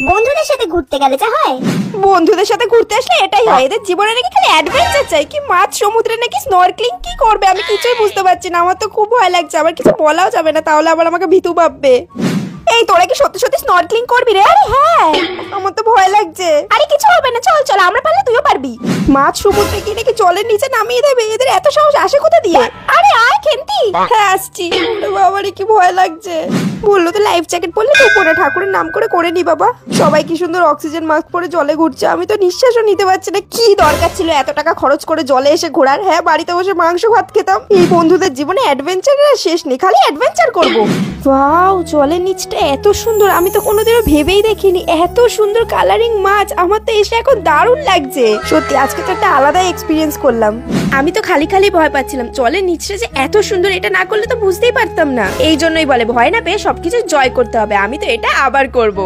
বন্ধুদের সাথে ঘুরতে গেলে যা হয়। বন্ধুদের সাথে ঘুরতে আসলে এটাই হয়, এদের জীবনে নাকি খালি অ্যাডভেঞ্চার চাই, কি মাছ সমুদ্রে নাকি স্নরকেলিং কি করবে আমি কিছুই বুঝতে পারছি না। আমার তো খুব ভয় লাগছে, আবার কিছু বলাও যাবে না, তাহলে আবার আমাকে ভীতু ভাববে। এই তোরা কি সত্যি সত্যি স্নরকেলিং করবি রে? আরে হ্যাঁ, আমার তো ভয় লাগছে। আরে কিছু হবে না, চল চল, আমরা পারলে তুইও পারবি। মাছ সমুদ্রে কি নাকি জলের নিচে নামিয়ে দেবে, এদের এত সাহস আসে কোথা দিয়ে? আরে আয় খেন্তি। হ্যাঁ আসছি। বাবারে কি ভয় লাগছে। বললো তো লাইফ জ্যাকেট পরলে তো উপরে ঠাকুরের নাম করে নি বাবা। সবাই কি সুন্দর অক্সিজেন মাস্ক পরে জলে ঘুরছে, আমি তো নিঃশ্বাসও নিতে পারছি না। কি দরকার ছিল এত টাকা খরচ করে জলে এসে ঘোরার? হ্যাঁ বাড়িতে বসে মাংস ভাত খেতাম। এই বন্ধুদের জীবনে অ্যাডভেঞ্চারের শেষ নেই, খালি অ্যাডভেঞ্চার করবো। ওয়াও, জলের নিচটা এত সুন্দর, আমি তো কোনোদিনও ভেবেই দেখিনি এত সুন্দর কালারিং মাছ। আমার তো এসে এখন দারুণ লাগছে সত্যি, আজকে তো একটা আলাদা এক্সপিরিয়েন্স করলাম। আমি তো খালি খালি ভয় পাচ্ছিলাম, জলের নিচটা যে এত সুন্দর এটা না করলে তো বুঝতেই পারতাম না। এই জন্যই বলে ভয় না পেয়ে সবকিছু জয় করতে হবে, আমি তো এটা আবার করব।